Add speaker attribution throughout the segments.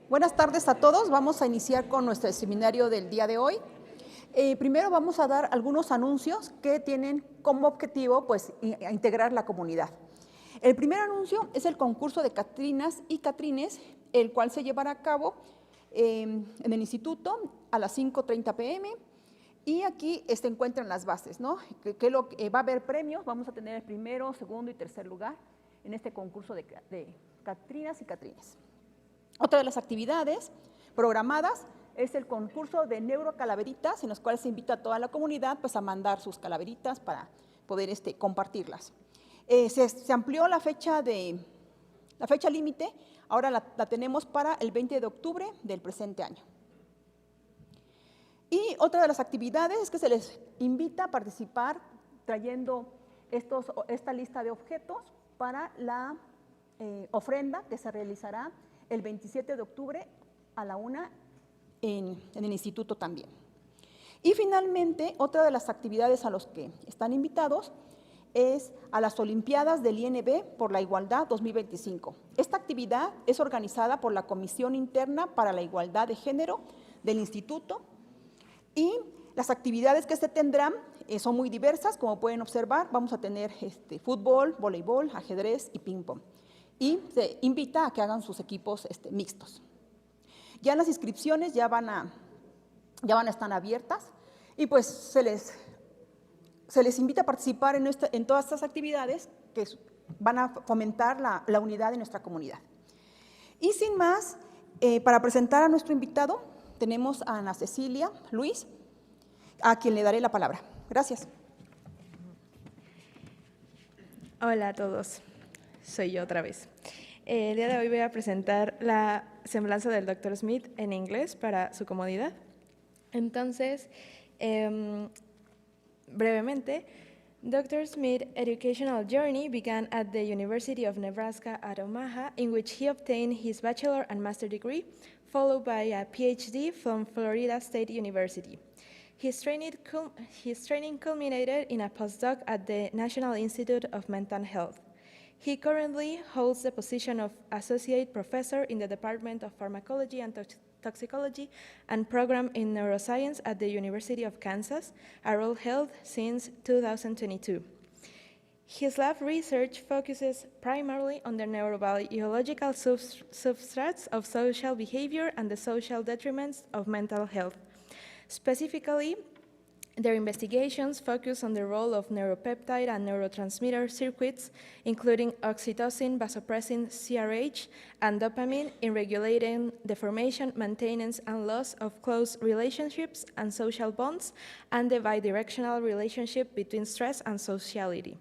Speaker 1: Buenas tardes a todos. Vamos a iniciar con nuestro seminario del día de hoy. Primero vamos a dar algunos anuncios que tienen como objetivo integrar la comunidad. El primer anuncio es el concurso de Catrinas y Catrines, el cual se llevará a cabo en el instituto a las 5:30 p.m. Y aquí se encuentran las bases, ¿no? Va a haber premios, vamos a tener el primero, segundo y tercer lugar en este concurso de Catrinas y Catrines. Otra de las actividades programadas es el concurso de neurocalaveritas, en los cuales se invita a toda la comunidad a mandar sus calaveritas para poder compartirlas. Se amplió la fecha límite, ahora la tenemos para el 20 de octubre del presente año. Y otra de las actividades es que se les invita a participar trayendo esta lista de objetos para la ofrenda que se realizará el 27 de octubre a la 1 en el instituto también. Y finalmente, otra de las actividades a los que están invitados es a las Olimpiadas del INB por la Igualdad 2025. Esta actividad es organizada por la Comisión Interna para la Igualdad de Género del instituto y las actividades que se tendrán son muy diversas, como pueden observar. Vamos a tener fútbol, voleibol, ajedrez y ping-pong. Y se invita a que hagan sus equipos mixtos. Ya las inscripciones ya van a estar abiertas y pues se les invita a participar en todas estas actividades que van a fomentar la unidad de nuestra comunidad. Y sin más, para presentar a nuestro invitado, tenemos a Ana Cecilia Luis, a quien le daré la palabra. Gracias.
Speaker 2: Hola a todos. Soy yo otra vez. El día de hoy voy a presentar la semblanza del Dr. Smith en inglés para su comodidad. Entonces, brevemente, Dr. Smith's educational journey began at the University of Nebraska at Omaha, in which he obtained his bachelor and master degree, followed by a PhD from Florida State University. His training culminated in a postdoc at the National Institute of Mental Health. He currently holds the position of Associate Professor in the Department of Pharmacology and Toxicology and Program in Neuroscience at the University of Kansas, a role held since 2022. His lab research focuses primarily on the neurobiological substrates of social behavior and the social detriments of mental health. Specifically, their investigations focus on the role of neuropeptide and neurotransmitter circuits, including oxytocin, vasopressin, CRH, and dopamine in regulating the formation, maintenance, and loss of close relationships and social bonds, and the bidirectional relationship between stress and sociality.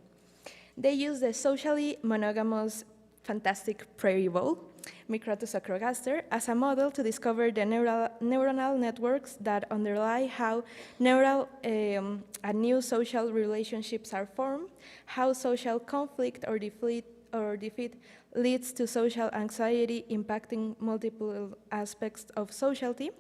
Speaker 2: They use the socially monogamous fantastic prairie vole, Microtus acrogaster, as a model to discover the neuronal networks that underlie how and new social relationships are formed, how social conflict or defeat leads to social anxiety impacting multiple aspects of sociality,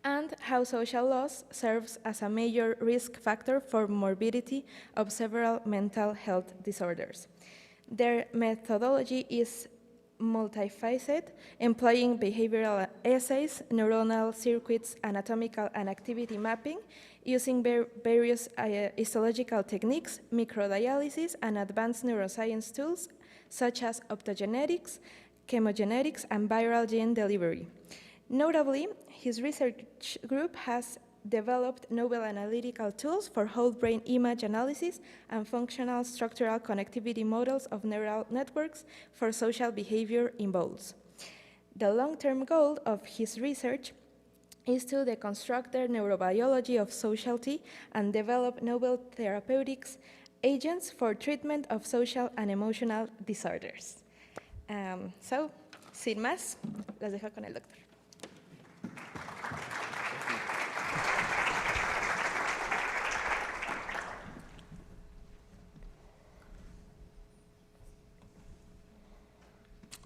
Speaker 2: and how social loss serves as a major risk factor for morbidity of several mental health disorders. Their methodology is multifaceted, employing behavioral essays, neuronal circuits, anatomical and activity mapping, using various histological techniques, microdialysis, and advanced neuroscience tools such as optogenetics, chemogenetics, and viral gene delivery. Notably, his research group has developed novel analytical tools for whole brain image analysis and functional structural connectivity models of neural networks for social behavior in voles. The long-term goal of his research is to deconstruct the neurobiology of sociality and develop novel therapeutics agents for treatment of social and emotional disorders. Sin más, las dejo con el doctor.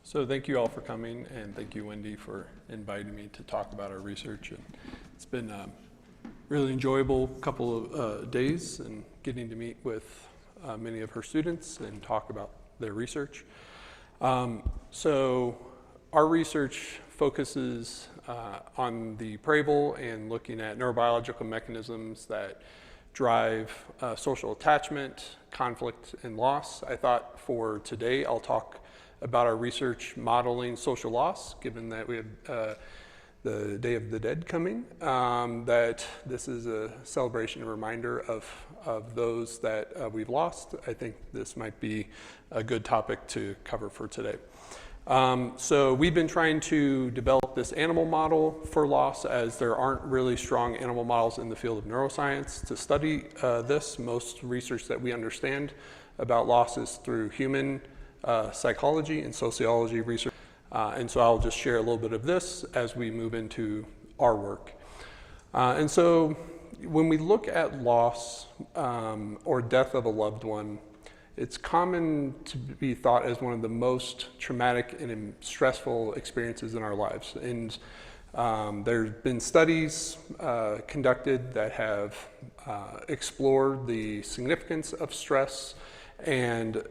Speaker 3: So thank you all for coming, and thank you, Wendy, for inviting me to talk about our research. And it's been a really enjoyable couple of days and getting to meet with many of her students and talk about their research. So our research focuses on the prairie vole and looking at neurobiological mechanisms that drive social attachment, conflict, and loss. I thought for today I'll talk about our research modeling social loss, given that we have the Day of the Dead coming, that this is a celebration and reminder of those that we've lost. I think this might be a good topic to cover for today. So we've been trying to develop this animal model for loss, as there aren't really strong animal models in the field of neuroscience to study this. Most research that we understand about loss is through human psychology and sociology research. And so I'll just share a little bit of this as we move into our work. And so when we look at loss or death of a loved one, it's common to be thought as one of the most traumatic and stressful experiences in our lives. And there have been studies conducted that have explored the significance of stress, and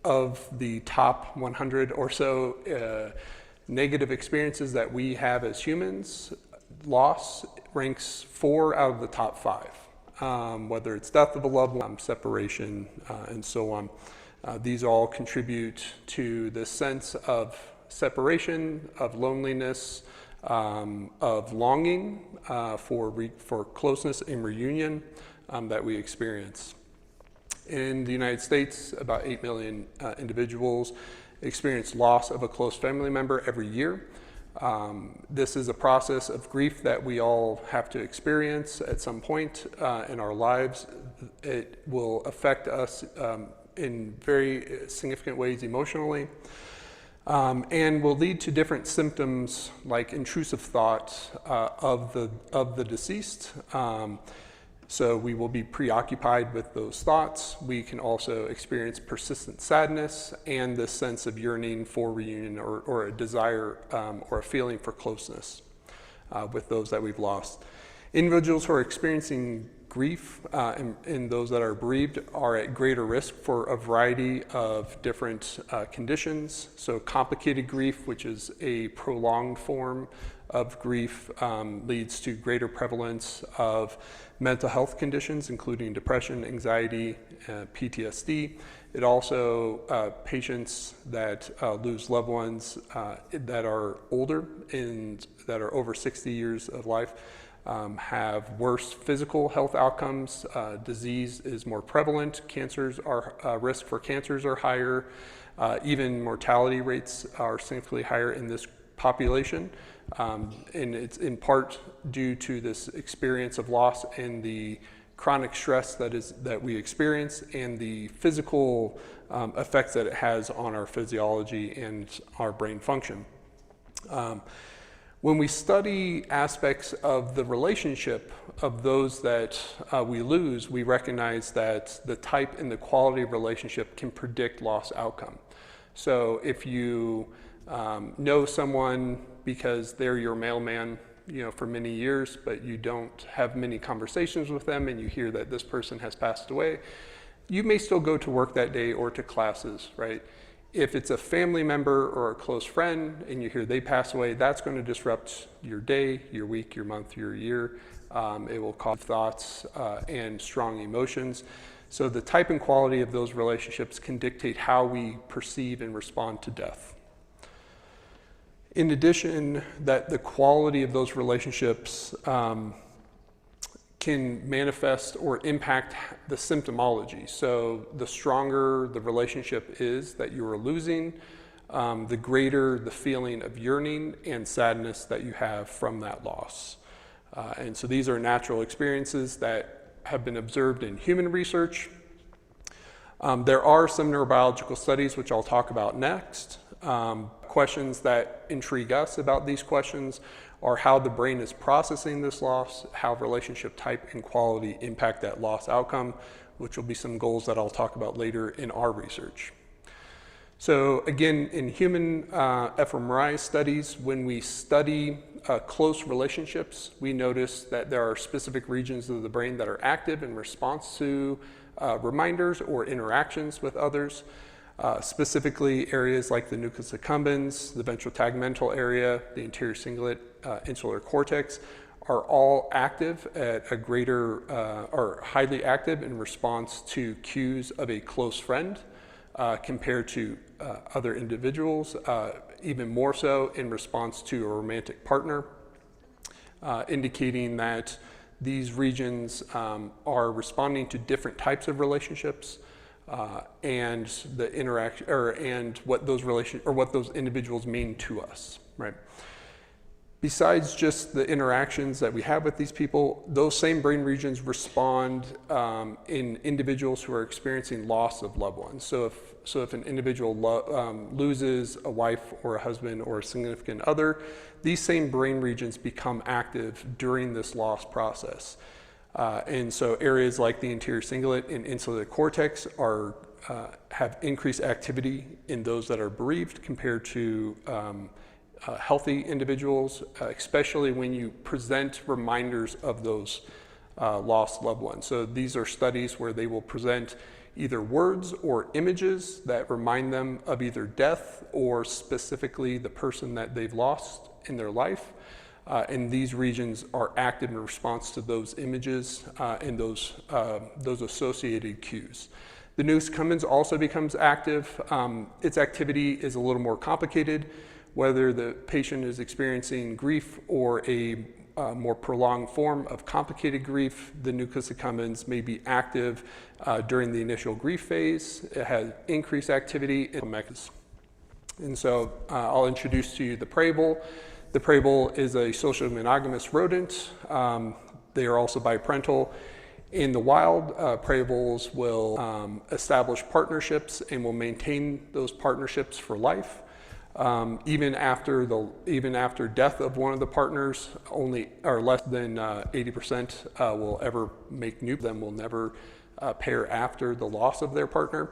Speaker 3: of the top 100 or so negative experiences that we have as humans, loss ranks 4 out of the top 5. Whether it's death of a loved one, separation, and so on. These all contribute to this sense of separation, of loneliness, of longing for closeness and reunion that we experience. In the United States, about 8 million individuals experience loss of a close family member every year. This is a process of grief that we all have to experience at some point in our lives. It will affect us in very significant ways emotionally, and will lead to different symptoms like intrusive thought of the deceased. So we will be preoccupied with those thoughts. We can also experience persistent sadness and this sense of yearning for reunion, or a desire or a feeling for closeness with those that we've lost. Individuals who are experiencing grief and those that are bereaved are at greater risk for a variety of different conditions. So complicated grief, which is a prolonged form of grief, leads to greater prevalence of mental health conditions, including depression, anxiety, PTSD. It also, patients that lose loved ones that are older and that are over 60 years of life have worse physical health outcomes. Disease is more prevalent. Cancers are, risk for cancers are higher. Even mortality rates are significantly higher in this population. And it's in part due to this experience of loss and the chronic stress that we experience, and the physical effects that it has on our physiology and our brain function. When we study aspects of the relationship of those that we lose, we recognize that the type and the quality of relationship can predict loss outcome. So if you know someone because they're your mailman, for many years, but you don't have many conversations with them, and you hear that this person has passed away, you may still go to work that day or to classes, right? If it's a family member or a close friend and you hear they pass away, that's going to disrupt your day, your week, your month, your year. It will cause thoughts and strong emotions. So the type and quality of those relationships can dictate how we perceive and respond to death. In addition, that the quality of those relationships can manifest or impact the symptomology. So the stronger the relationship is that you are losing, the greater the feeling of yearning and sadness that you have from that loss. And so these are natural experiences that have been observed in human research. There are some neurobiological studies, which I'll talk about next. Questions that intrigue us about these questions are how the brain is processing this loss, how relationship type and quality impact that loss outcome, which will be some goals that I'll talk about later in our research. So again, in human fMRI studies, when we study close relationships, we notice that there are specific regions of the brain that are active in response to reminders or interactions with others. specifically areas like the nucleus accumbens, the ventral tegmental area, the anterior cingulate, insular cortex, are all active at a greater, or highly active in response to cues of a close friend compared to other individuals, even more so in response to a romantic partner, indicating that these regions are responding to different types of relationships and the interaction, and what those individuals mean to us, right? Besides just the interactions that we have with these people, those same brain regions respond in individuals who are experiencing loss of loved ones. So if an individual loses a wife or a husband or a significant other, these same brain regions become active during this loss process. And so areas like the anterior cingulate and insular cortex have increased activity in those that are bereaved compared to healthy individuals, especially when you present reminders of those lost loved ones. So these are studies where they will present either words or images that remind them of either death or specifically the person that they've lost in their life. And these regions are active in response to those images and those associated cues. The nucleus accumbens also becomes active. Its activity is a little more complicated. Whether the patient is experiencing grief or a more prolonged form of complicated grief, the nucleus accumbens may be active during the initial grief phase. It has increased activity in mechanisms. And so I'll introduce to you the prairie vole. The prairie vole is a social monogamous rodent. They are also biparental. In the wild, prairie voles will establish partnerships and will maintain those partnerships for life. Even after death of one of the partners, less than 80% will ever make new. Them will never pair after the loss of their partner.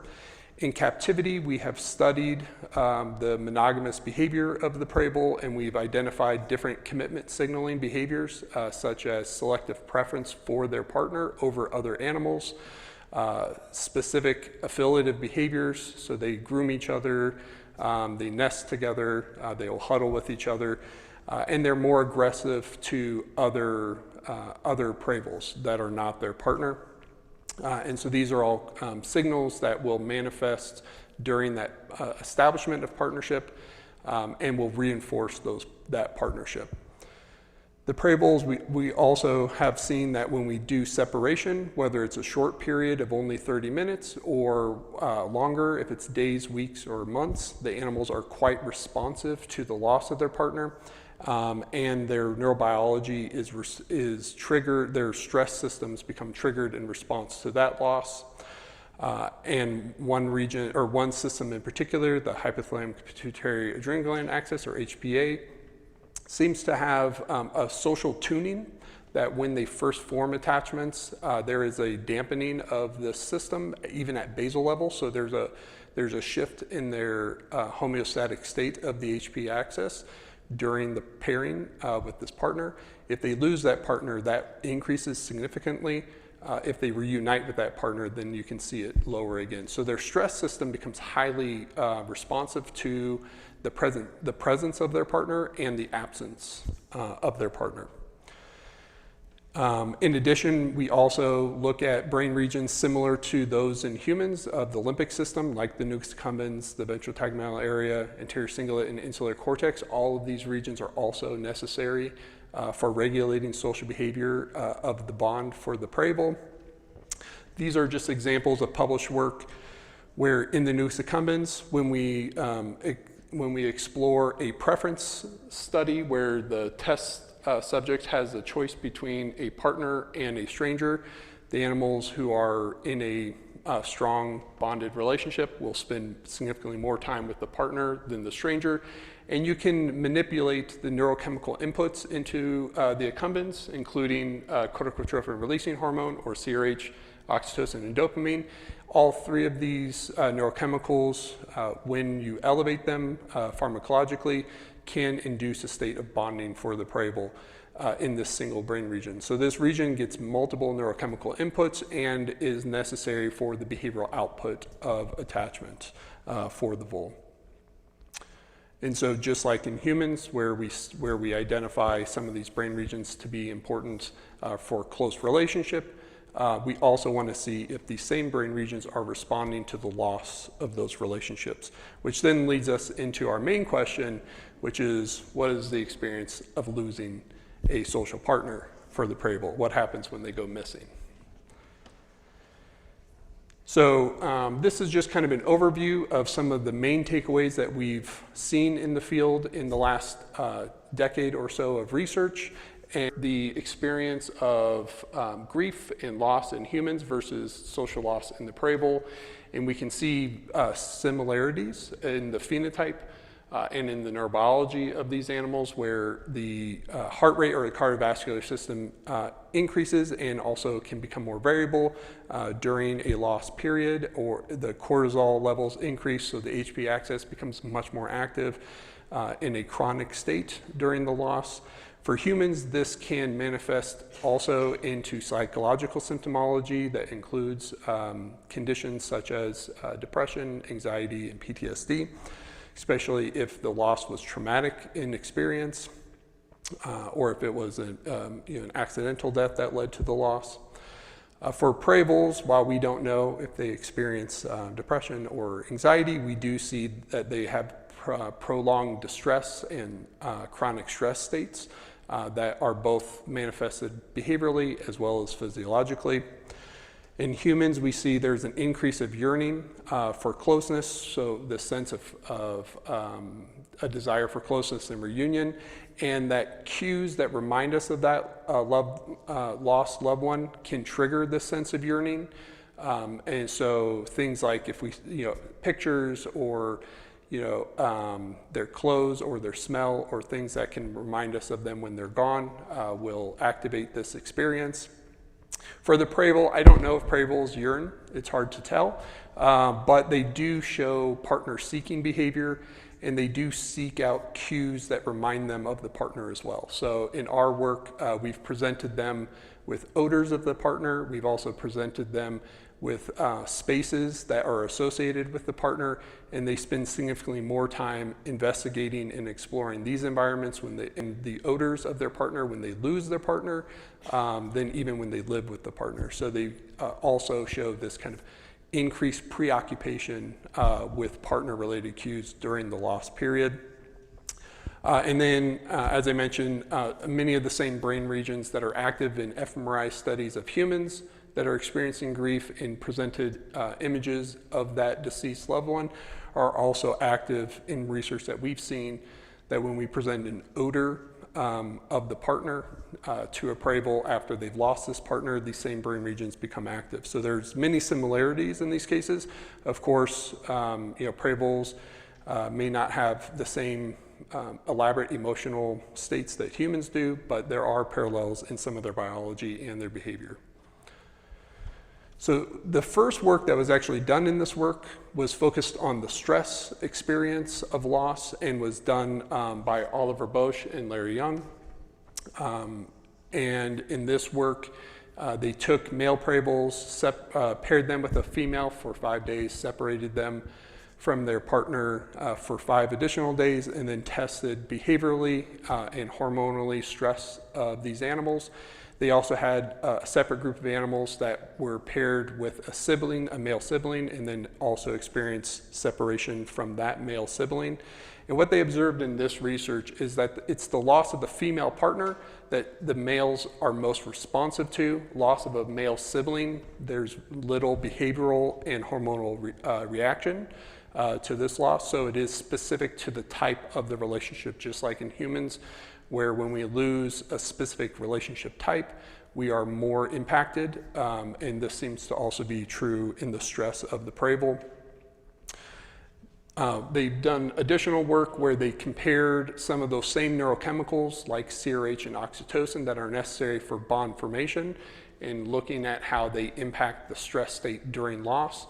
Speaker 3: In captivity, we have studied the monogamous behavior of the prairie vole, and we've identified different commitment signaling behaviors, such as selective preference for their partner over other animals, specific affiliative behaviors, so they groom each other, they nest together, they will huddle with each other, and they're more aggressive to other prairie voles that are not their partner. And so these are all signals that will manifest during that establishment of partnership and will reinforce that partnership. The prairie voles, we also have seen that when we do separation, whether it's a short period of only 30 minutes or longer, if it's days, weeks, or months, the animals are quite responsive to the loss of their partner, and their neurobiology is triggered, their stress systems become triggered in response to that loss. And one region, or one system in particular, the hypothalamic pituitary adrenal gland axis, or HPA, seems to have a social tuning that when they first form attachments, there is a dampening of the system, even at basal level. So there's a shift in their homeostatic state of the HPA axis during the pairing with this partner. If they lose that partner, that increases significantly. If they reunite with that partner, then you can see it lower again. So their stress system becomes highly responsive to the presence of their partner and the absence of their partner. In addition, we also look at brain regions similar to those in humans of the limbic system, like the nucleus accumbens, the ventral tegmental area, anterior cingulate, and insular cortex. All of these regions are also necessary for regulating social behavior of the bond for the prairie vole. These are just examples of published work where in the nucleus accumbens, when we explore a preference study where the test subject has a choice between a partner and a stranger, the animals who are in a strong bonded relationship will spend significantly more time with the partner than the stranger. And you can manipulate the neurochemical inputs into the accumbens, including corticotrophin releasing hormone, or CRH, oxytocin, and dopamine. All three of these neurochemicals, when you elevate them pharmacologically, can induce a state of bonding for the prairie vole. in this single brain region. So this region gets multiple neurochemical inputs and is necessary for the behavioral output of attachment for the vole. And so just like in humans, where we identify some of these brain regions to be important for close relationship, we also want to see if these same brain regions are responding to the loss of those relationships, which then leads us into our main question, which is, what is the experience of losing a social partner for the prairie vole? What happens when they go missing? So this is just kind of an overview of some of the main takeaways that we've seen in the field in the last decade or so of research, and the experience of grief and loss in humans versus social loss in the prairie vole. And we can see similarities in the phenotype and in the neurobiology of these animals, where the heart rate or the cardiovascular system increases and also can become more variable during a loss period, or the cortisol levels increase, so the HPA axis becomes much more active in a chronic state during the loss. For humans, this can manifest also into psychological symptomology that includes conditions such as depression, anxiety, and PTSD, especially if the loss was traumatic in experience, or if it was an accidental death that led to the loss. For prairie voles, while we don't know if they experience depression or anxiety, we do see that they have prolonged distress and chronic stress states that are both manifested behaviorally as well as physiologically. In humans, we see there's an increase of yearning for closeness, so the sense of a desire for closeness and reunion, and that cues that remind us of that lost loved one can trigger this sense of yearning. And so things like if we, pictures or their clothes or their smell or things that can remind us of them when they're gone will activate this experience. For the prairie vole, I don't know if prairie voles yearn, it's hard to tell, but they do show partner seeking behavior, and they do seek out cues that remind them of the partner as well. So in our work, we've presented them with odors of the partner. We've also presented them with spaces that are associated with the partner, and they spend significantly more time investigating and exploring these environments and the odors of their partner when they lose their partner than even when they live with the partner. So they also show this kind of increased preoccupation with partner-related cues during the loss period. And then, as I mentioned, many of the same brain regions that are active in fMRI studies of humans that are experiencing grief and presented images of that deceased loved one are also active in research that we've seen, that when we present an odor of the partner to a prairie vole after they've lost this partner, these same brain regions become active. So there's many similarities in these cases. Of course, prairie voles may not have the same elaborate emotional states that humans do, but there are parallels in some of their biology and their behavior. So the first work that was actually done in this work was focused on the stress experience of loss, and was done by Oliver Bosch and Larry Young. And in this work, they took male prairie voles, paired them with a female for 5 days, separated them from their partner for 5 additional days, and then tested behaviorally and hormonally stress of these animals. They also had a separate group of animals that were paired with a sibling, a male sibling, and then also experienced separation from that male sibling. And what they observed in this research is that it's the loss of the female partner that the males are most responsive to. Loss of a male sibling, there's little behavioral and hormonal reaction to this loss. So it is specific to the type of the relationship, just like in humans, where when we lose a specific relationship type, we are more impacted, and this seems to also be true in the stress of the prairie vole. They've done additional work where they compared some of those same neurochemicals like CRH and oxytocin that are necessary for bond formation, and looking at how they impact the stress state during loss.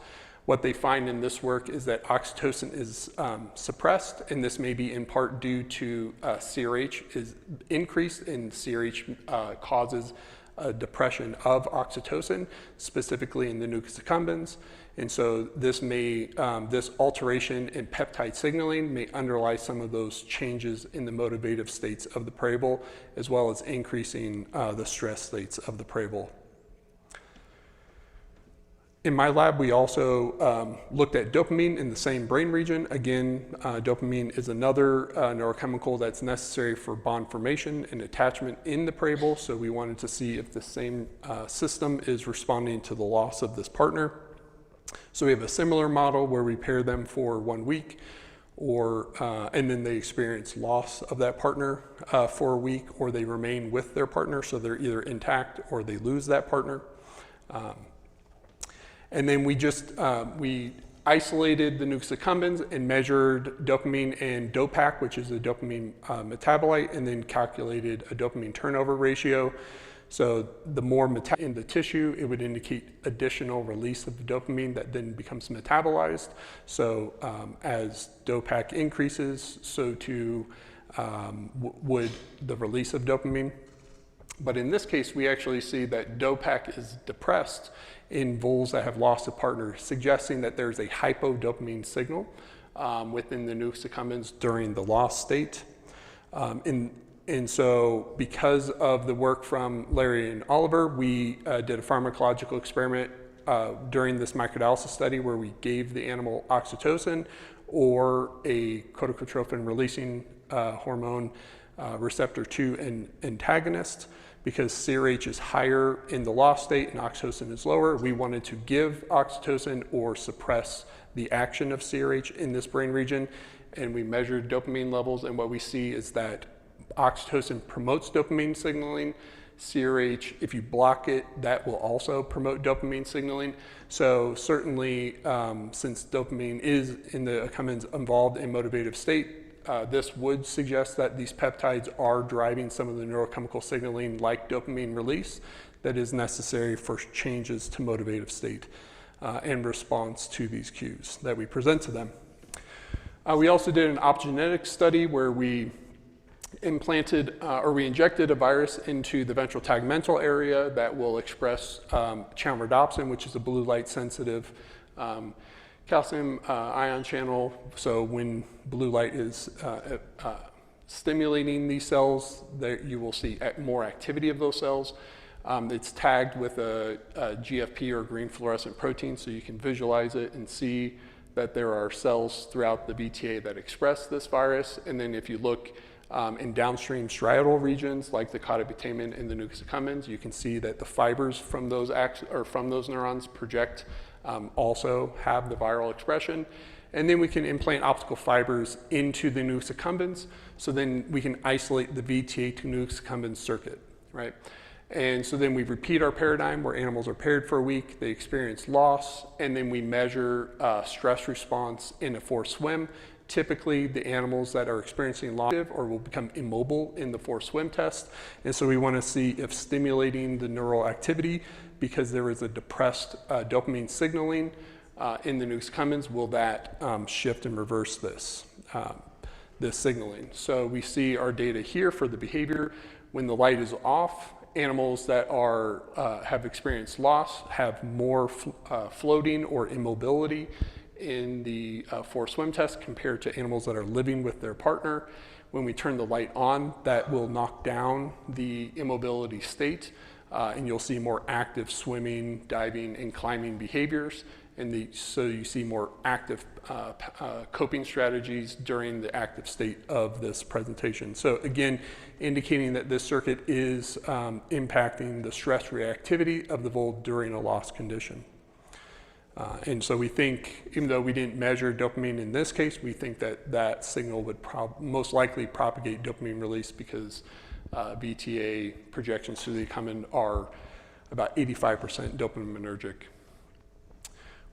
Speaker 3: What they find in this work is that oxytocin is suppressed, and this may be in part due to CRH is increased, and CRH causes a depression of oxytocin, specifically in the nucleus accumbens. And so this may, this alteration in peptide signaling may underlie some of those changes in the motivative states of the prey vole, as well as increasing the stress states of the prey vole. In my lab, we also looked at dopamine in the same brain region. Again, dopamine is another neurochemical that's necessary for bond formation and attachment in the prey vole, so we wanted to see if the same system is responding to the loss of this partner. So we have a similar model where we pair them for 1 week, and then they experience loss of that partner for a week, or they remain with their partner, so they're either intact or they lose that partner. And then we isolated the nucleus accumbens and measured dopamine and DOPAC, which is a dopamine metabolite, and then calculated a dopamine turnover ratio. So the more in the tissue, it would indicate additional release of the dopamine that then becomes metabolized. So as DOPAC increases, so too would the release of dopamine. But in this case, we actually see that DOPAC is depressed in voles that have lost a partner, suggesting that there's a hypodopamine signal within the nucleus accumbens during the loss state. And so because of the work from Larry and Oliver, we did a pharmacological experiment during this microdialysis study where we gave the animal oxytocin or a corticotrophin releasing hormone receptor 2 antagonist. Because CRH is higher in the loss state and oxytocin is lower, we wanted to give oxytocin or suppress the action of CRH in this brain region. And we measured dopamine levels, and what we see is that oxytocin promotes dopamine signaling. CRH, if you block it, that will also promote dopamine signaling. So certainly, since dopamine is in the accumbens involved in motivative state, this would suggest that these peptides are driving some of the neurochemical signaling like dopamine release that is necessary for changes to motivative state in response to these cues that we present to them. We also did an optogenetic study where we implanted or we injected a virus into the ventral tegmental area that will express channel rhodopsin, which is a blue light sensitive calcium ion channel. So when blue light is stimulating these cells, you will see more activity of those cells. It's tagged with a GFP or green fluorescent protein, so you can visualize it and see that there are cells throughout the VTA that express this virus. And then if you look in downstream striatal regions like the cauda putamen and the nucleus accumbens, you can see that the fibers from those neurons project also have the viral expression. And then we can implant optical fibers into the nucleus accumbens, so then we can isolate the VTA to nucleus accumbens circuit, right? And so then we repeat our paradigm where animals are paired for a week, they experience loss, and then we measure stress response in a forced swim. Typically, the animals that are experiencing loss or will become immobile in the forced swim test. And so we want to see if stimulating the neural activity, because there is a depressed dopamine signaling in the nucleus accumbens, will that shift and reverse this signaling. So we see our data here for the behavior. When the light is off, animals that have experienced loss have more floating or immobility in the forced swim test compared to animals that are living with their partner. When we turn the light on, that will knock down the immobility state, and you'll see more active swimming, diving, and climbing behaviors. And so you see more active coping strategies during the active state of this presentation. So again, indicating that this circuit is impacting the stress reactivity of the vole during a loss condition. And so we think, even though we didn't measure dopamine in this case, we think that that signal would most likely propagate dopamine release, because VTA projections to the accumbens are about 85% dopaminergic.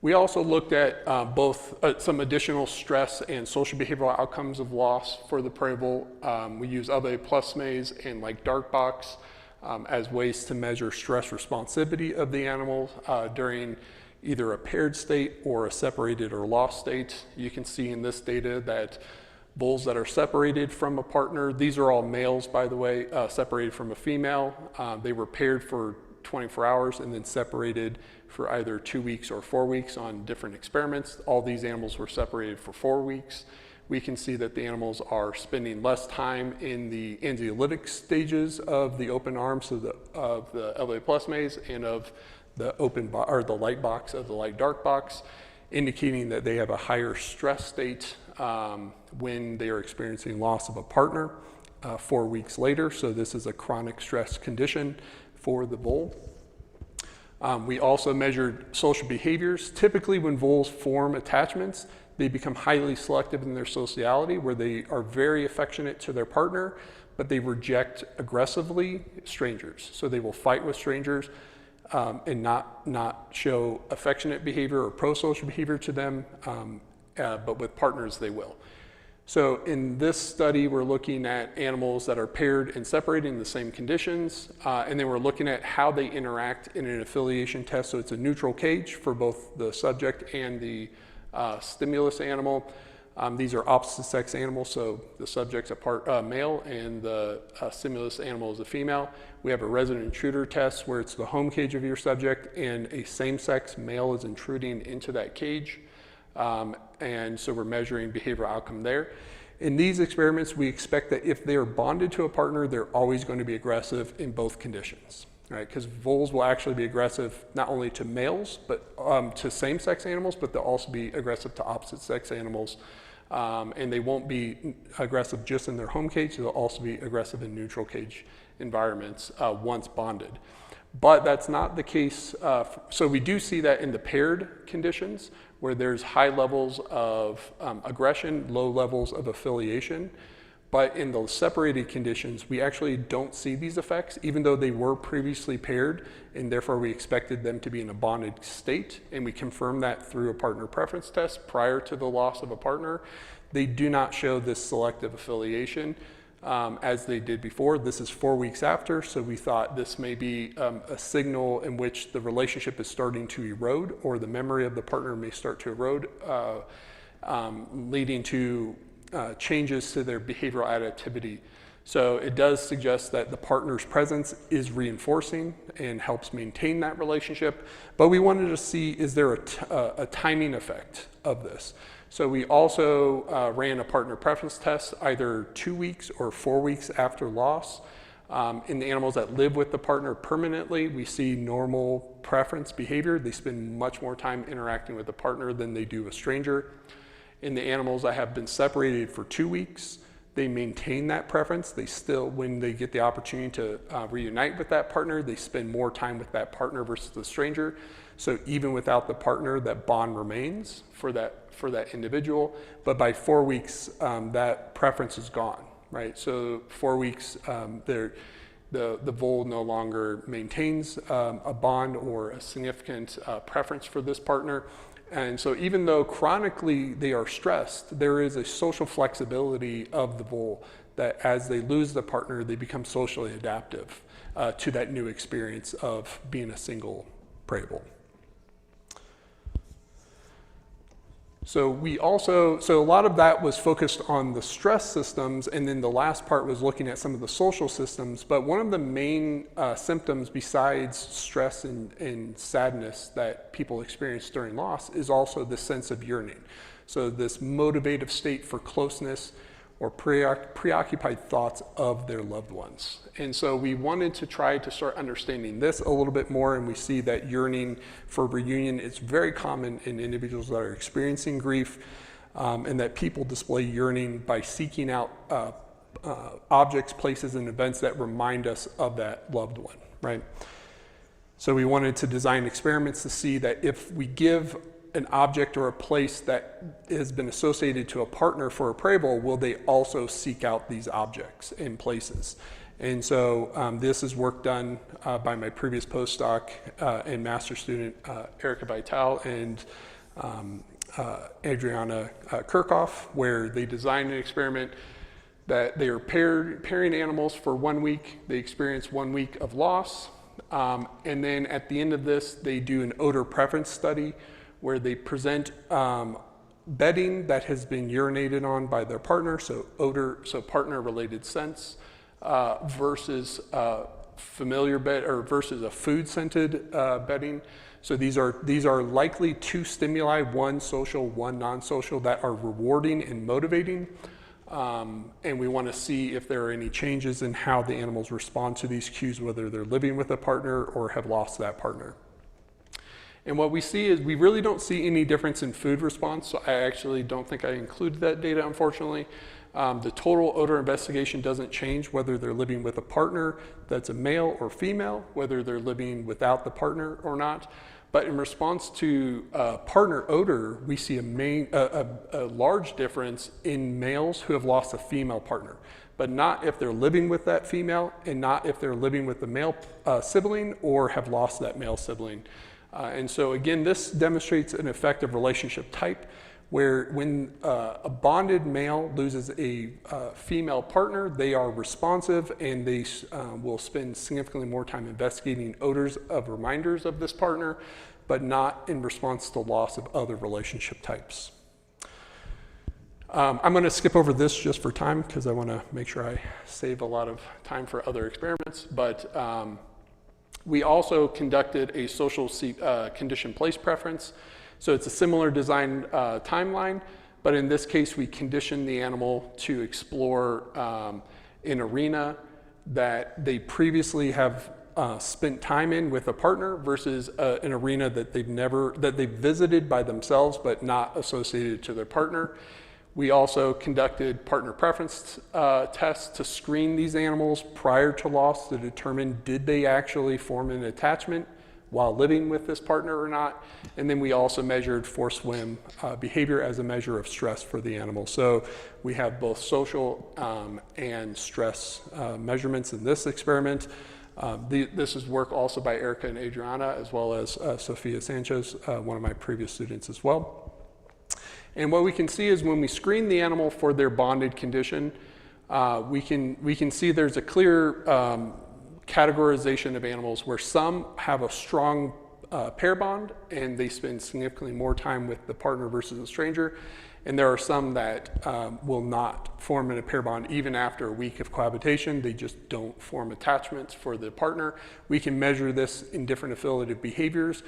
Speaker 3: We also looked at both some additional stress and social behavioral outcomes of loss for the prey vole. We use ULVA plus maze and like dark box as ways to measure stress responsivity of the animal during either a paired state or a separated or lost state. You can see in this data that bulls that are separated from a partner, these are all males, by the way, separated from a female. They were paired for 24 hours and then separated for either 2 weeks or 4 weeks on different experiments. All these animals were separated for 4 weeks. We can see that the animals are spending less time in the anxiolytic stages of the open arm, so of the LA plus maze, and of the the light box of the light dark box, indicating that they have a higher stress state when they are experiencing loss of a partner 4 weeks later. So this is a chronic stress condition for the vole. We also measured social behaviors. Typically when voles form attachments, they become highly selective in their sociality, where they are very affectionate to their partner, but they reject aggressively strangers. So they will fight with strangers and not show affectionate behavior or pro-social behavior to them, but with partners they will. So in this study, we're looking at animals that are paired and separated in the same conditions, and then we're looking at how they interact in an affiliation test. So it's a neutral cage for both the subject and the stimulus animal. These are opposite sex animals, so the subject's a male and the stimulus animal is a female. We have a resident intruder test where it's the home cage of your subject and a same-sex male is intruding into that cage. And so we're measuring behavioral outcome there. In these experiments, we expect that if they are bonded to a partner, they're always going to be aggressive in both conditions, right? Because voles will actually be aggressive not only to males, but to same-sex animals, but they'll also be aggressive to opposite-sex animals. And they won't be aggressive just in their home cage, they'll also be aggressive in neutral cage environments once bonded. But that's not the case. So we do see that in the paired conditions, where there's high levels of aggression, low levels of affiliation. But in the separated conditions, we actually don't see these effects, even though they were previously paired, and therefore we expected them to be in a bonded state. And we confirmed that through a partner preference test prior to the loss of a partner. They do not show this selective affiliation as they did before. This is 4 weeks after, so we thought this may be a signal in which the relationship is starting to erode, or the memory of the partner may start to erode, leading to changes to their behavioral adaptivity. So it does suggest that the partner's presence is reinforcing and helps maintain that relationship. But we wanted to see, is there a timing effect of this? So we also ran a partner preference test either 2 weeks or 4 weeks after loss. In the animals that live with the partner permanently, we see normal preference behavior. They spend much more time interacting with the partner than they do a stranger. In the animals that have been separated for 2 weeks, they maintain that preference. They still, when they get the opportunity to reunite with that partner, they spend more time with that partner versus the stranger. So even without the partner, that bond remains for that individual. But by 4 weeks, that preference is gone, right? So 4 weeks, the vole no longer maintains a bond or a significant preference for this partner. And so even though chronically they are stressed, there is a social flexibility of the vole that as they lose the partner, they become socially adaptive to that new experience of being a single prey vole. So a lot of that was focused on the stress systems, and then the last part was looking at some of the social systems. But one of the main symptoms besides stress and sadness that people experience during loss is also the sense of yearning. So this motivative state for closeness or preoccupied thoughts of their loved ones. And so we wanted to try to start understanding this a little bit more, and we see that yearning for reunion is very common in individuals that are experiencing grief, and that people display yearning by seeking out objects, places, and events that remind us of that loved one, right? So we wanted to design experiments to see that if we give an object or a place that has been associated to a partner for a prey vole, will they also seek out these objects and places? And so this is work done by my previous postdoc and master student, Erica Vital and Adriana Kirchhoff, where they designed an experiment that they are pairing animals for 1 week. They experience 1 week of loss. And then at the end of this, they do an odor preference study where they present bedding that has been urinated on by their partner, so partner-related scents, versus familiar bed or versus a food-scented bedding. So these are likely two stimuli, one social, one non-social, that are rewarding and motivating. And we want to see if there are any changes in how the animals respond to these cues, whether they're living with a partner or have lost that partner. And what we see is we really don't see any difference in food response. So I actually don't think I included that data, unfortunately. The total odor investigation doesn't change whether they're living with a partner that's a male or female, whether they're living without the partner or not. But in response to partner odor, we see a large difference in males who have lost a female partner, but not if they're living with that female and not if they're living with the male sibling or have lost that male sibling. And so again, this demonstrates an effective relationship type where when a bonded male loses a female partner, they are responsive and they will spend significantly more time investigating odors of reminders of this partner, but not in response to loss of other relationship types. I'm going to skip over this just for time because I want to make sure I save a lot of time for other experiments, but we also conducted a social condition place preference. So it's a similar design timeline, but in this case, we conditioned the animal to explore an arena that they previously have spent time in with a partner versus an arena that they've visited by themselves, but not associated to their partner. We also conducted partner preference tests to screen these animals prior to loss to determine did they actually form an attachment while living with this partner or not. And then we also measured forced swim behavior as a measure of stress for the animal. So we have both social and stress measurements in this experiment. This is work also by Erica and Adriana, as well as Sofia Sanchez, one of my previous students as well. And what we can see is when we screen the animal for their bonded condition, we can see there's a clear categorization of animals where some have a strong pair bond and they spend significantly more time with the partner versus a stranger. And there are some that will not form in a pair bond even after a week of cohabitation. They just don't form attachments for the partner. We can measure this in different affiliative behaviors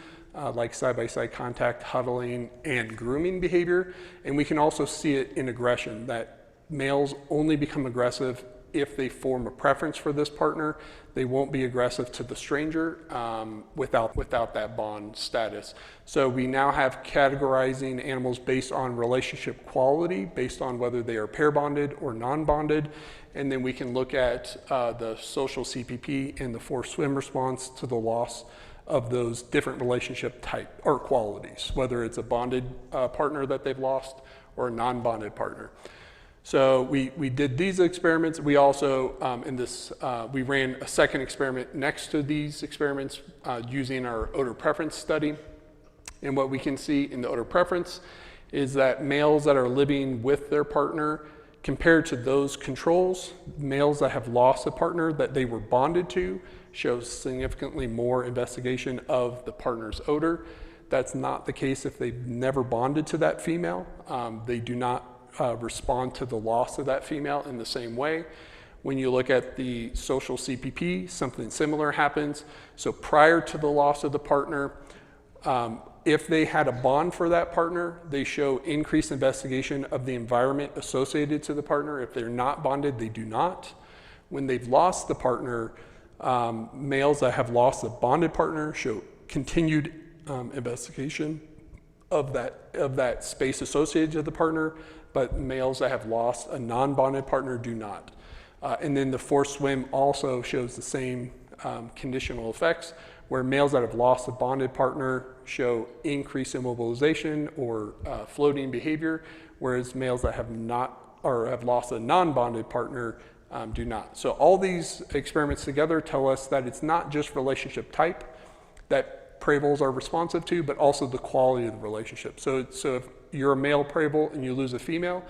Speaker 3: like side-by-side contact, huddling, and grooming behavior. And we can also see it in aggression, that males only become aggressive if they form a preference for this partner. They won't be aggressive to the stranger without that bond status. So we now have categorizing animals based on relationship quality, based on whether they are pair bonded or non-bonded. And then we can look at the social CPP and the forced swim response to the loss of those different relationship type or qualities, whether it's a bonded partner that they've lost or a non-bonded partner. So we did these experiments. We also, we ran a second experiment next to these experiments using our odor preference study. And what we can see in the odor preference is that males that are living with their partner compared to those controls, males that have lost a partner that they were bonded to shows significantly more investigation of the partner's odor. That's not the case if they've never bonded to that female. They do not respond to the loss of that female in the same way. When you look at the social CPP, something similar happens. So prior to the loss of the partner, if they had a bond for that partner, they show increased investigation of the environment associated to the partner. If they're not bonded, they do not. When they've lost the partner, males that have lost a bonded partner show continued investigation of that space associated to the partner, but males that have lost a non-bonded partner do not. And then the forced swim also shows the same conditional effects, where males that have lost a bonded partner show increased immobilization or floating behavior, whereas males that have not or have lost a non-bonded partner do not. So all these experiments together tell us that it's not just relationship type that prey voles are responsive to, but also the quality of the relationship. So if you're a male prey vole and you lose a female,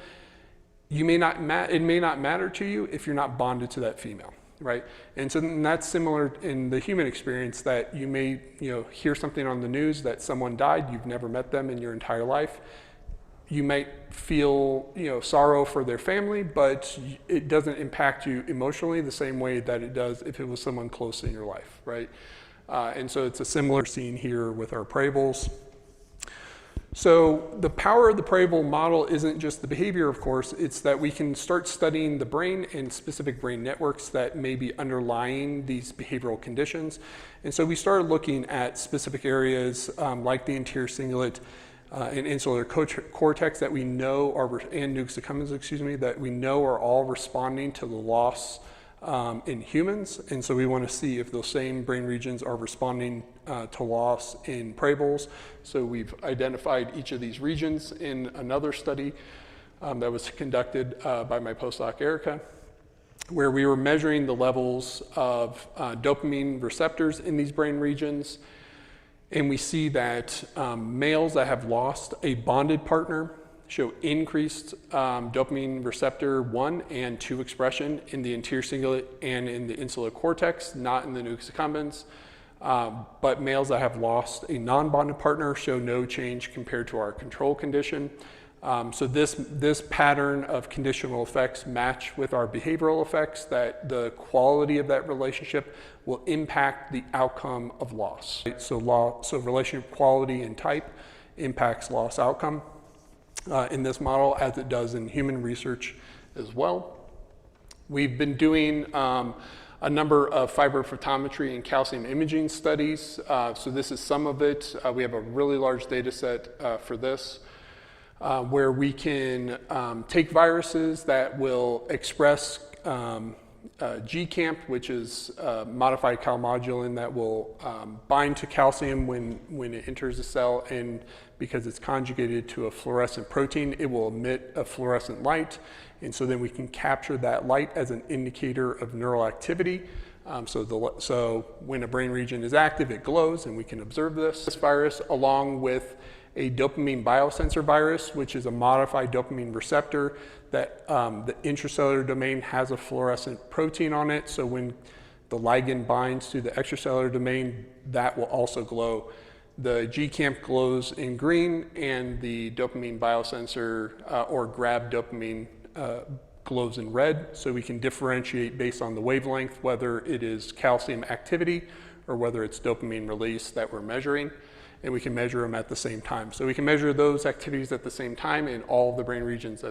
Speaker 3: it may not matter to you if you're not bonded to that female. right? And so that's similar in the human experience, that you may, hear something on the news that someone died, you've never met them in your entire life. You might feel, sorrow for their family, but it doesn't impact you emotionally the same way that it does if it was someone close in your life, right? And so it's a similar scene here with our prairie voles. So the power of the prairie vole model isn't just the behavior, of course, it's that we can start studying the brain and specific brain networks that may be underlying these behavioral conditions. And so we started looking at specific areas like the anterior cingulate and insular cortex that we know are, and nucleus accumbens, that we know are all responding to the loss in humans. And so we want to see if those same brain regions are responding to loss in prairie voles. So we've identified each of these regions in another study that was conducted by my postdoc Erica, where we were measuring the levels of dopamine receptors in these brain regions. And we see that males that have lost a bonded partner show increased dopamine receptor 1 and 2 expression in the anterior cingulate and in the insular cortex, not in the nucleus accumbens. But males that have lost a non-bonded partner show no change compared to our control condition. So this pattern of conditional effects match with our behavioral effects, that the quality of that relationship will impact the outcome of loss. So relationship quality and type impacts loss outcome in this model, as it does in human research as well. We've been doing a number of fibrophotometry and calcium imaging studies. So this is some of it. We have a really large data set for this, where we can take viruses that will express GCAMP, which is modified calmodulin that will bind to calcium when it enters the cell, and because it's conjugated to a fluorescent protein, it will emit a fluorescent light. And so then we can capture that light as an indicator of neural activity. So when a brain region is active, it glows, and we can observe this. This virus, along with a dopamine biosensor virus, which is a modified dopamine receptor that the intracellular domain has a fluorescent protein on it. So when the ligand binds to the extracellular domain, that will also glow. The GCAMP glows in green, and the dopamine biosensor or GRAB dopamine glows in red. So we can differentiate based on the wavelength whether it is calcium activity or whether it's dopamine release that we're measuring. And we can measure them at the same time. So we can measure those activities at the same time in all of the brain regions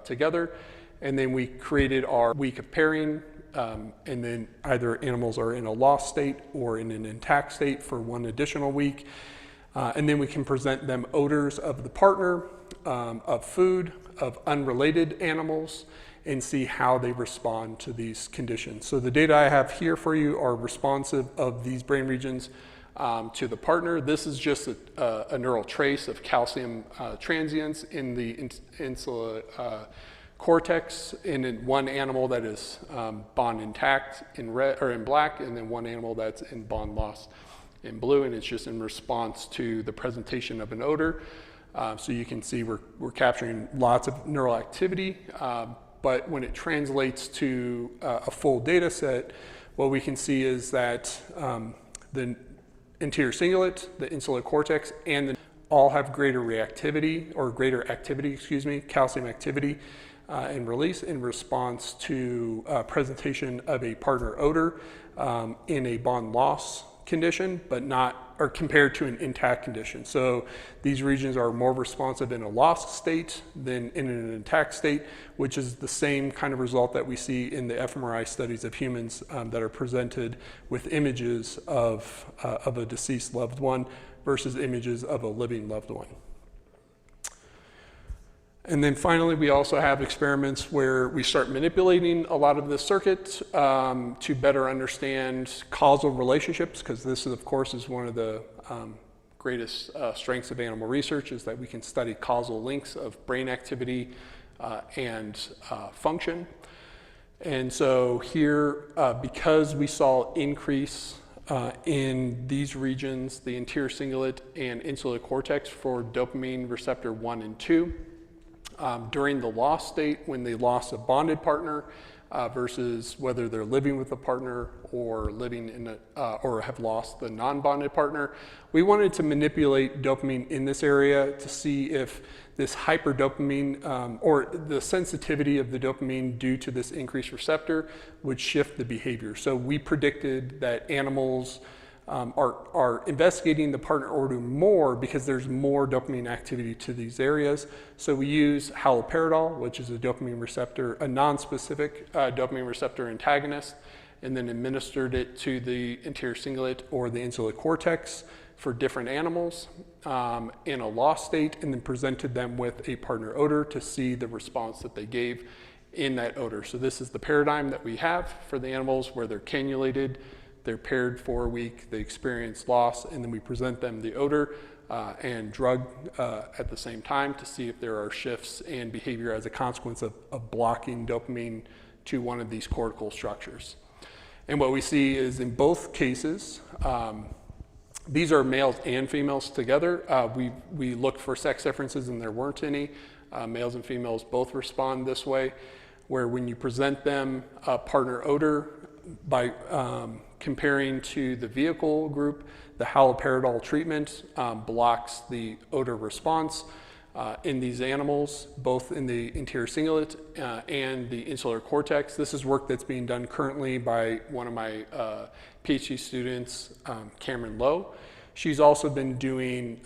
Speaker 3: together. And then we created our week of pairing, and then either animals are in a lost state or in an intact state for one additional week. And then we can present them odors of the partner, of food, of unrelated animals, and see how they respond to these conditions. So the data I have here for you are responsive of these brain regions to the partner. This is just a neural trace of calcium transients in the insular cortex in one animal that is bond intact in red or in black, and then one animal that's in bond loss in blue, and it's just in response to the presentation of an odor. So you can see we're capturing lots of neural activity, but when it translates to a full data set, what we can see is that the anterior cingulate, the insular cortex, and all have greater reactivity, or greater activity, calcium activity and release in response to presentation of a partner odor in a bond loss condition, but not, or compared to an intact condition. So these regions are more responsive in a lost state than in an intact state, which is the same kind of result that we see in the fMRI studies of humans that are presented with images of a deceased loved one versus images of a living loved one. And then finally, we also have experiments where we start manipulating a lot of this circuit to better understand causal relationships, because this is, of course, is one of the greatest strengths of animal research, is that we can study causal links of brain activity and function. And so here, because we saw increase in these regions, the anterior cingulate and insular cortex for dopamine receptor 1 and 2, during the loss state when they lost a bonded partner versus whether they're living with a partner or living in or have lost the non-bonded partner. We wanted to manipulate dopamine in this area to see if this hyperdopamine or the sensitivity of the dopamine due to this increased receptor would shift the behavior. So we predicted that animals are investigating the partner order more because there's more dopamine activity to these areas. So we use haloperidol, which is a dopamine receptor, a non-specific dopamine receptor antagonist, and then administered it to the anterior cingulate or the insular cortex for different animals in a loss state, and then presented them with a partner odor to see the response that they gave in that odor. So this is the paradigm that we have for the animals where they're cannulated, they're paired for a week, they experience loss, and then we present them the odor and drug at the same time to see if there are shifts in behavior as a consequence of blocking dopamine to one of these cortical structures. And what we see is in both cases, these are males and females together. We looked for sex differences and there weren't any. Males and females both respond this way, where when you present them a partner odor by comparing to the vehicle group, the haloperidol treatment blocks the odor response in these animals, both in the anterior cingulate and the insular cortex. This is work that's being done currently by one of my PhD students, Cameron Lowe. She's also been doing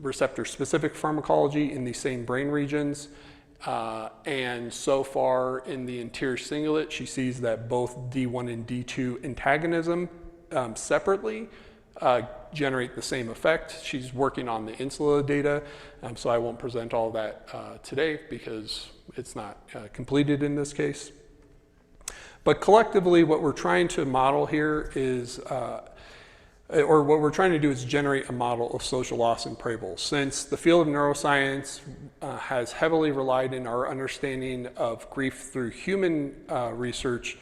Speaker 3: receptor-specific pharmacology in these same brain regions. And so far in the anterior cingulate, she sees that both D1 and D2 antagonism separately generate the same effect. She's working on the insula data, so I won't present all that today because it's not completed in this case. But collectively, what we're trying to model here is or what we're trying to do is generate a model of social loss in prey voles. Since the field of neuroscience has heavily relied in our understanding of grief through human research,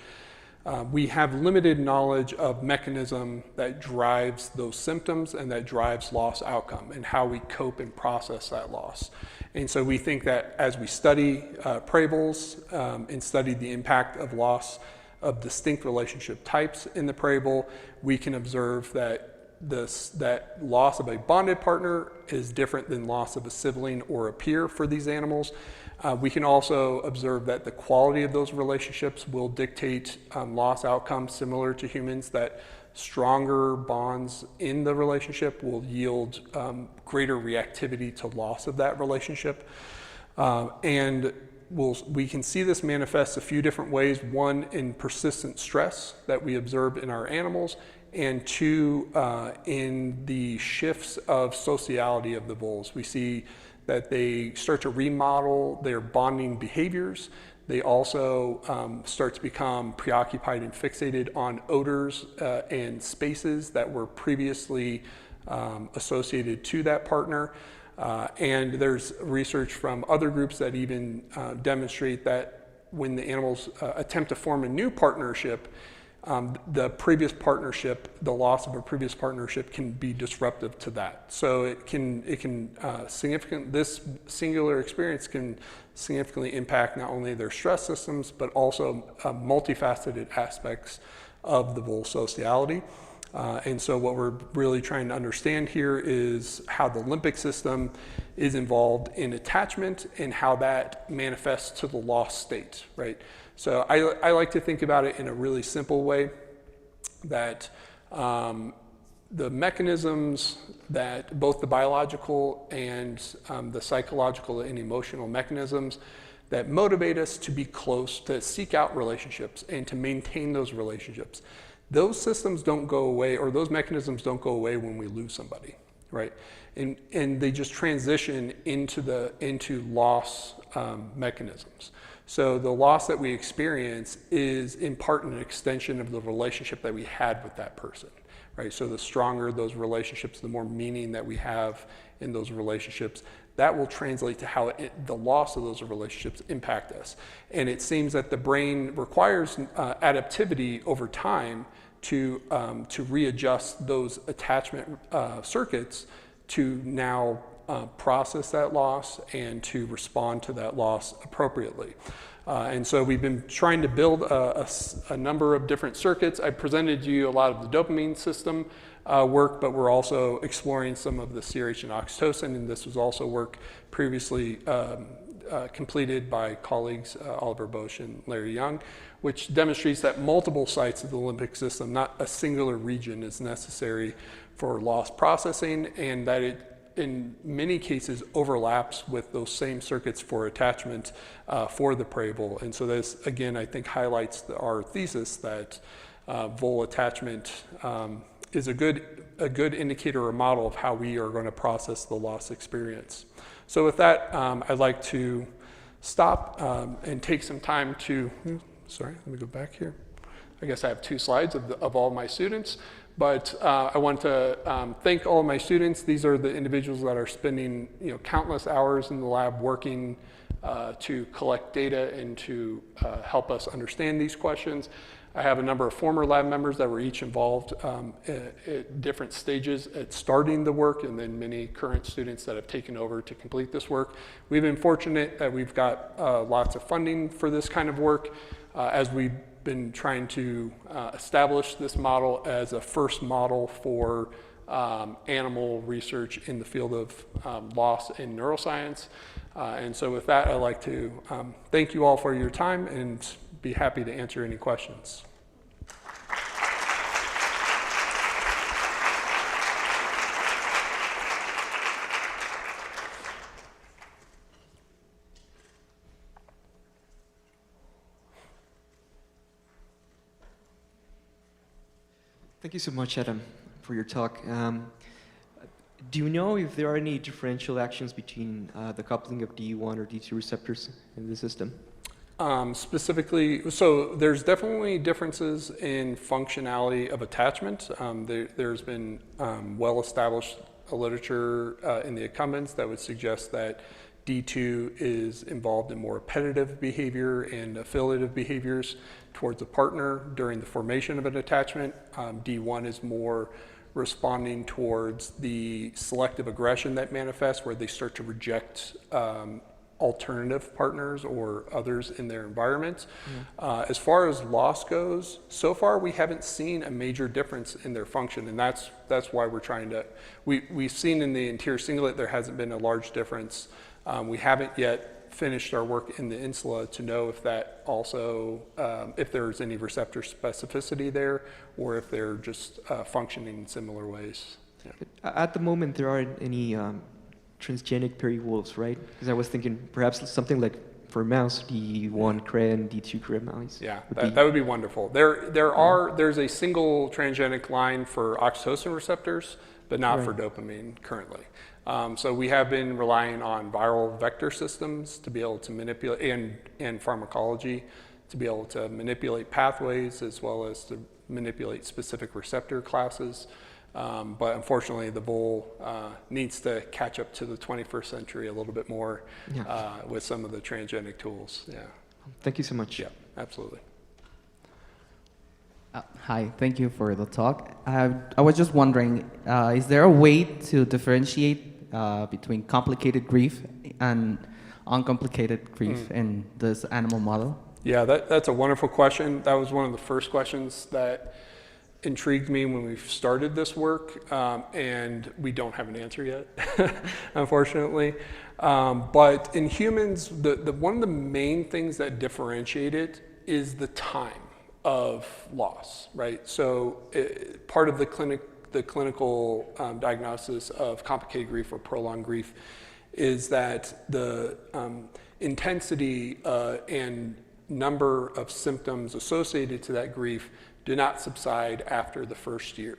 Speaker 3: we have limited knowledge of mechanism that drives those symptoms and that drives loss outcome and how we cope and process that loss. And so we think that as we study prey voles and study the impact of loss of distinct relationship types in the prey vole, we can observe that that loss of a bonded partner is different than loss of a sibling or a peer for these animals. We can also observe that the quality of those relationships will dictate loss outcomes similar to humans, that stronger bonds in the relationship will yield greater reactivity to loss of that relationship. And we can see this manifest a few different ways. One, in persistent stress that we observe in our animals, and two, in the shifts of sociality of the voles. We see that they start to remodel their bonding behaviors. They also start to become preoccupied and fixated on odors and spaces that were previously associated to that partner. And there's research from other groups that even demonstrate that when the animals attempt to form a new partnership, the previous partnership, the loss of a previous partnership can be disruptive to that. So this singular experience can significantly impact not only their stress systems, but also multifaceted aspects of the vole sociality. And so what we're really trying to understand here is how the limbic system is involved in attachment and how that manifests to the loss state, right? So I like to think about it in a really simple way, that the mechanisms that both the biological and the psychological and emotional mechanisms that motivate us to be close, to seek out relationships and to maintain those relationships, those systems don't go away, or those mechanisms don't go away when we lose somebody, right? And they just transition into loss mechanisms. So the loss that we experience is in part an extension of the relationship that we had with that person, right? So the stronger those relationships, the more meaning that we have in those relationships, that will translate to how the loss of those relationships impact us. And it seems that the brain requires adaptivity over time to readjust those attachment circuits to now process that loss and to respond to that loss appropriately. And so we've been trying to build a number of different circuits. I presented you a lot of the dopamine system work, but we're also exploring some of the CRH and oxytocin, and this was also work previously completed by colleagues Oliver Bosch and Larry Young, which demonstrates that multiple sites of the limbic system, not a singular region, is necessary for loss processing, and that it in many cases overlaps with those same circuits for attachment for the prey vole. And so this, again, I think highlights our thesis that vole attachment is a good indicator or model of how we are going to process the loss experience. So with that, I'd like to stop and take some time to, sorry, let me go back here. I guess I have 2 slides of all my students. But I want to thank all of my students. These are the individuals that are spending countless hours in the lab working to collect data and to help us understand these questions. I have a number of former lab members that were each involved at different stages at starting the work, and then many current students that have taken over to complete this work. We've been fortunate that we've got lots of funding for this kind of work as we've been trying to establish this model as a first model for animal research in the field of loss in neuroscience. And so with that, I'd like to thank you all for your time and be happy to answer any questions.
Speaker 4: Thank you so much, Adam, for your talk. Do you know if there are any differential actions between the coupling of D1 or D2 receptors in the system?
Speaker 3: Specifically, so there's definitely differences in functionality of attachment. There's been well-established literature in the incumbents that would suggest that D2 is involved in more appetitive behavior and affiliative behaviors towards a partner during the formation of an attachment. D1 is more responding towards the selective aggression that manifests, where they start to reject alternative partners or others in their environment. As far as loss goes, so far we haven't seen a major difference in their function, and that's why we're trying to, we've seen in the anterior cingulate there hasn't been a large difference. We haven't yet finished our work in the insula to know if that also, if there's any receptor specificity there, or if they're just functioning in similar ways. Yeah.
Speaker 4: At the moment, there aren't any transgenic prairie wolves, right? Because I was thinking perhaps something like for mouse, D1 crea and D2 crea mouse.
Speaker 3: Yeah, that would be wonderful. There's a single transgenic line for oxytocin receptors, but not for dopamine currently. So we have been relying on viral vector systems to be able to manipulate, and pharmacology to be able to manipulate pathways as well as to manipulate specific receptor classes. But unfortunately, the vole needs to catch up to the 21st century a little bit more with some of the transgenic tools. Yeah.
Speaker 4: Thank you so much.
Speaker 3: Yeah, absolutely.
Speaker 5: Hi, thank you for the talk. I was just wondering, is there a way to differentiate between complicated grief and uncomplicated grief in this animal model?
Speaker 3: Yeah, that's a wonderful question. That was one of the first questions that intrigued me when we started this work, and we don't have an answer yet, unfortunately. But in humans, one of the main things that differentiate it is the time of loss, right? So part of the clinical diagnosis of complicated grief or prolonged grief is that the intensity and number of symptoms associated to that grief do not subside after the first year.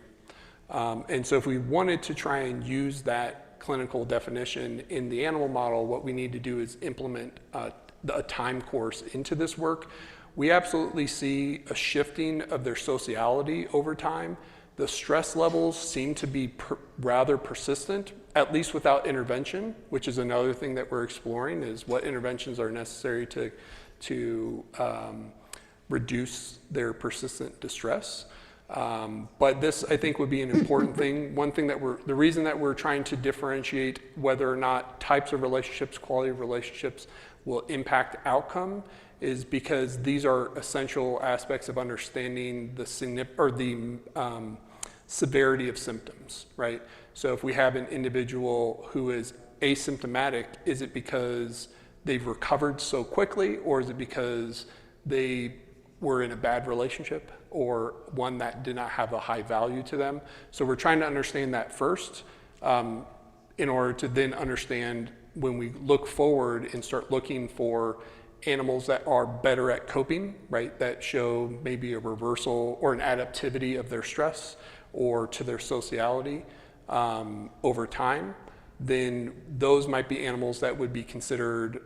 Speaker 3: And so if we wanted to try and use that clinical definition in the animal model, what we need to do is implement a time course into this work. We absolutely see a shifting of their sociality over time. The stress levels seem to be rather persistent, at least without intervention, which is another thing that we're exploring, is what interventions are necessary to reduce their persistent distress. But this, I think, would be an important thing. One thing that the reason that we're trying to differentiate whether or not types of relationships, quality of relationships will impact outcome is because these are essential aspects of understanding the severity of symptoms, right? So if we have an individual who is asymptomatic, is it because they've recovered so quickly, or is it because they were in a bad relationship or one that did not have a high value to them? So we're trying to understand that first in order to then understand when we look forward and start looking for animals that are better at coping, right? That show maybe a reversal or an adaptivity of their stress or to their sociality over time, then those might be animals that would be considered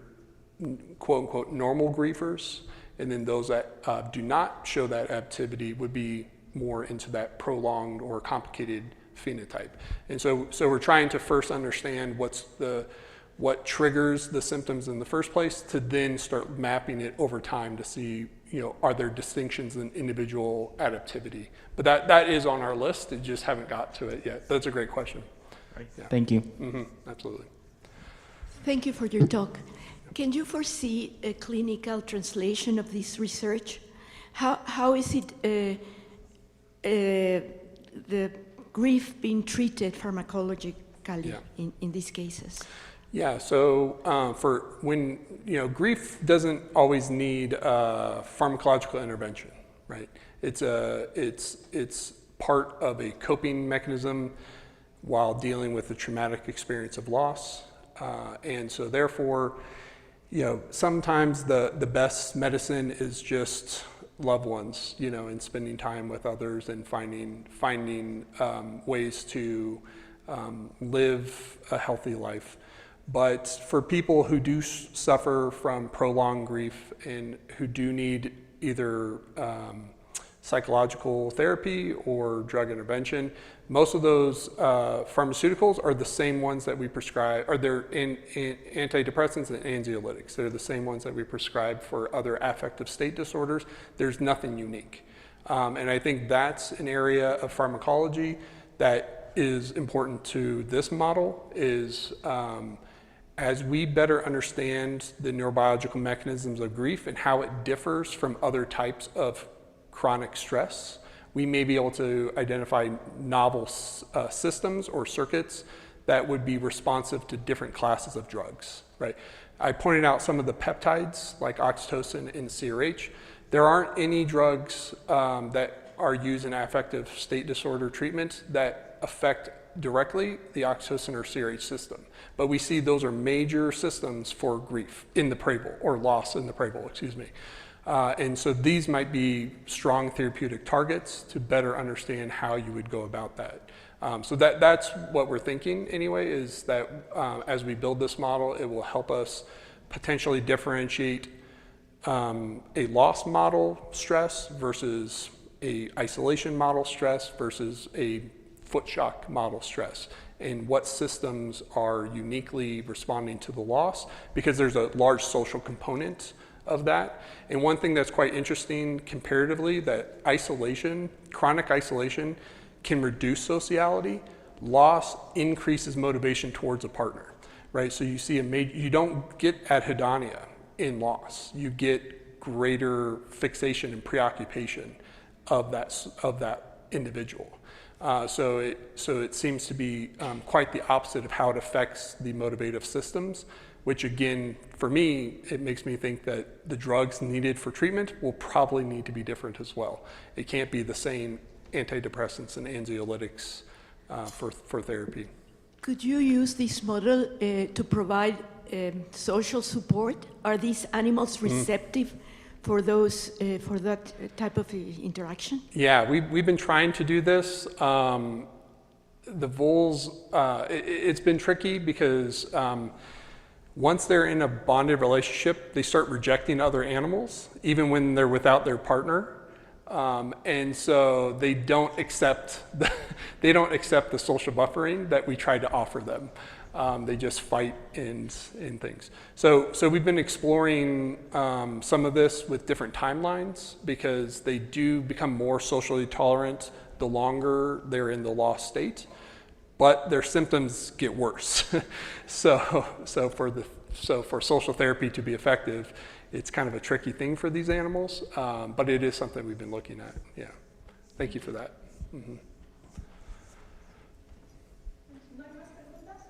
Speaker 3: quote unquote normal griefers. And then those that do not show that activity would be more into that prolonged or complicated phenotype. And so we're trying to first understand what triggers the symptoms in the first place, to then start mapping it over time to see, are there distinctions in individual adaptivity? But that is on our list. It just haven't got to it yet. That's a great question.
Speaker 5: Right.
Speaker 3: Yeah.
Speaker 5: Thank you.
Speaker 3: Mm-hmm. Absolutely.
Speaker 6: Thank you for your talk. Can you foresee a clinical translation of this research? How is it the grief being treated pharmacologically in these cases?
Speaker 3: Yeah, so for when, grief doesn't always need pharmacological intervention, right? It's part of a coping mechanism while dealing with the traumatic experience of loss. And so therefore, sometimes the best medicine is just loved ones, and spending time with others and finding ways to live a healthy life. But for people who do suffer from prolonged grief and who do need either psychological therapy or drug intervention, most of those pharmaceuticals are the same ones that we prescribe, or they're in antidepressants and anxiolytics. They're the same ones that we prescribe for other affective state disorders. There's nothing unique. And I think that's an area of pharmacology that is important to this model, is as we better understand the neurobiological mechanisms of grief and how it differs from other types of chronic stress, we may be able to identify novel systems or circuits that would be responsive to different classes of drugs, right? I pointed out some of the peptides like oxytocin and CRH. There aren't any drugs that are used in affective state disorder treatment that affect directly the oxytocin or CRH system. But we see those are major systems for grief in the praval, or loss in the praval, excuse me. And so these might be strong therapeutic targets to better understand how you would go about that. So that's what we're thinking anyway, is that as we build this model, it will help us potentially differentiate a loss model stress versus a isolation model stress versus a foot shock model stress, and what systems are uniquely responding to the loss, because there's a large social component of that. And one thing that's quite interesting comparatively, that isolation, chronic isolation, can reduce sociality. Loss increases motivation towards a partner, right? So you see you don't get anhedonia in loss. You get greater fixation and preoccupation of that individual. So it seems to be quite the opposite of how it affects the motivative systems, which again, for me, it makes me think that the drugs needed for treatment will probably need to be different as well. It can't be the same antidepressants and anxiolytics for therapy.
Speaker 6: Could you use this model to provide social support? Are these animals receptive for that type of interaction?
Speaker 3: Yeah, we've been trying to do this. The voles, it's been tricky because once they're in a bonded relationship, they start rejecting other animals, even when they're without their partner. And so they don't accept the social buffering that we try to offer them. They just fight in things. So we've been exploring some of this with different timelines because they do become more socially tolerant the longer they're in the lost state, but their symptoms get worse. So for social therapy to be effective, it's kind of a tricky thing for these animals, but it is something we've been looking at. Yeah. Thank you for that. Mm-hmm.
Speaker 1: ¿No hay más preguntas?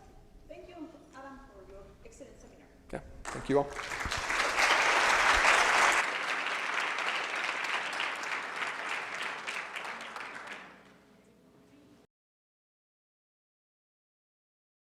Speaker 1: Thank you, Adam, for your excellent seminar.
Speaker 3: Yeah. Thank you all.